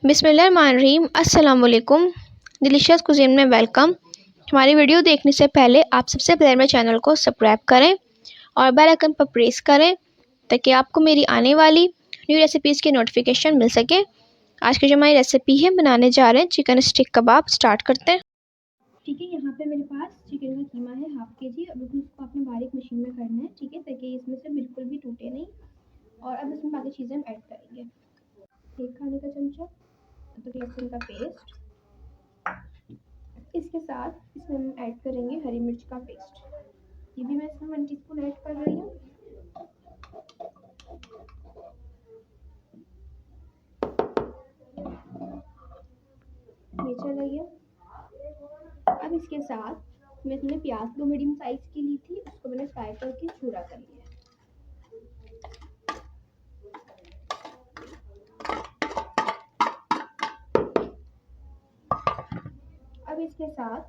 बिस्मिल्लाहिर्रहमानिर्रहीम। अस्सलाम वालेकुम। डिलीशियस कुज़ीन में वेलकम। हमारी वीडियो देखने से पहले आप सबसे पहले मेरे चैनल को सब्सक्राइब करें और बेल आइकन पर प्रेस करें ताकि आपको मेरी आने वाली न्यू रेसिपीज़ की नोटिफिकेशन मिल सके। आज की जो हमारी रेसिपी है बनाने जा रहे हैं चिकन स्टिक कबाब। स्टार्ट करते हैं। ठीक है, यहाँ पे मेरे पास चिकन का कीमा है हाफ़ के जी। अब इसको आपने बारीक मशीन में करना है, ठीक है, ताकि इसमें से बिल्कुल भी टूटे नहीं। और अब इसमें बाकी चीज़ें हम ऐड करेंगे। 1 खाने का चमचा अदरक लहसुन का पेस्ट, इसके साथ इसमें हम ऐड करेंगे हरी मिर्च का पेस्ट। ये भी मैं इसमें 1 टीस्पून ऐड कर रही हूँ। ये चला गया। अब इसके साथ मैंने प्याज 2 मीडियम साइज की ली थी, उसको मैंने फ्राई करके चूरा कर लिया। अब इसके साथ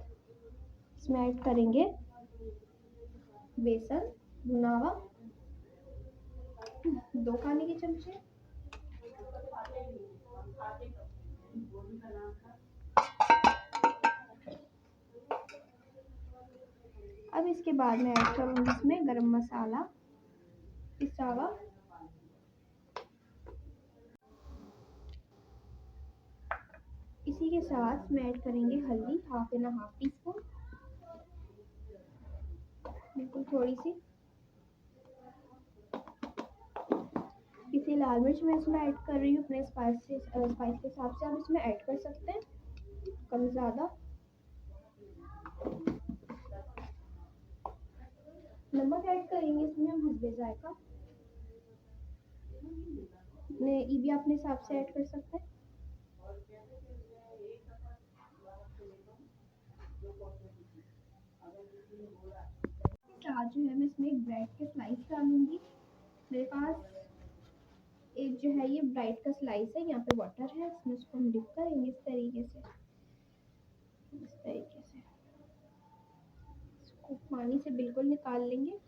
इसमें ऐड करेंगे बेसन भुना हुआ 2 खाने के चमचे। अब इसके बाद मैं ऐड करूँगी इसमें गरम मसाला पिसा हुआ, इसी के साथ में ऐड करेंगे हल्दी हाफ टीस्पून, बिल्कुल थोड़ी सी। इसी लाल मिर्च मैं इसमें ऐड कर रही हूँ अपने स्पाइस के हिसाब से। आप इसमें ऐड कर सकते हैं कम ज़्यादा। नमक ऐड करेंगे इसमें हम हस्बे जायका, ये भी अपने हिसाब से ऐड कर सकते हैं। साथ जो है मैं इसमें एक ब्रेड के स्लाइस डालूंगी। मेरे पास एक जो है ये ब्रेड का स्लाइस है, यहाँ पे वाटर है, इसमें इसको हम डिप करेंगे इस तरीके से। इसको पानी से बिल्कुल निकाल लेंगे।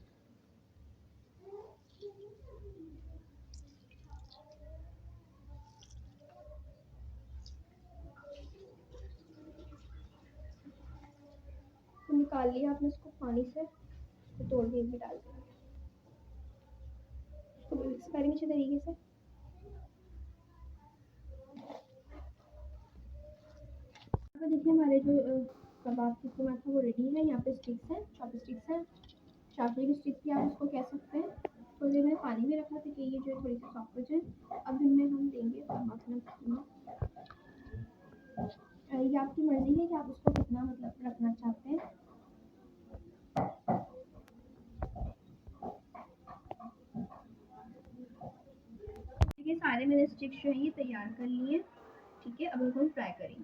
तो निकाल लिया आपने इसको पानी से, इसको तोड़ के भी डाल देंगे, इसको मिक्स करेंगे अच्छे तरीके से। तो देखिए हमारे जो कबाब की कीमा था वो रेडी है। यहाँ पे स्टिक्स हैं, चॉपस्टिक्स हैं, चाकू स्टिक्स भी आप इसको कह सकते हैं। तो ये मैंने पानी में रखा था कि ये जो थोड़ी सी सॉफ्ट हो जाए। अब इनमें हम देंगे मक्खन कीमा। ये आपकी मर्जी है कि आप उसको कितना मतलब रखना चाहते हैं। देखिए सारे मैंने स्टिक्स जो है ये तैयार कर लिए, ठीक है। अब इनको हम फ्राई करेंगे।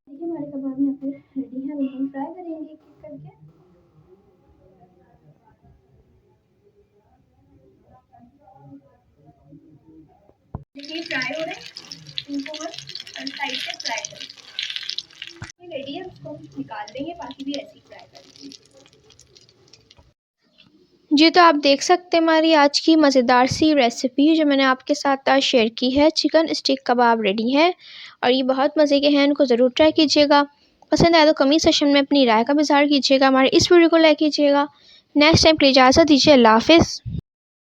देखिए हमारे कबाब यहाँ पे रेडी है, इनको हम फ्राई करेंगे एक एक करके। देखिए फ्राई हो रहे हैं, इनको हम साइड से फ्राई करेंगे। रेडी है, उसको निकाल देंगे, बाकी भी ऐसे ही फ्राई करेंगे। जी तो आप देख सकते हैं हमारी आज की मज़ेदार सी रेसिपी जो मैंने आपके साथ आज शेयर की है। चिकन स्टिक कबाब रेडी है और ये बहुत मज़े के हैं, इनको ज़रूर ट्राई कीजिएगा। पसंद आए तो कमेंट सेक्शन में अपनी राय का इज़हार कीजिएगा। हमारे इस वीडियो को लाइक कीजिएगा। नेक्स्ट टाइम के लिए इजाज़त दीजिए। अल्लाह हाफ़िज़।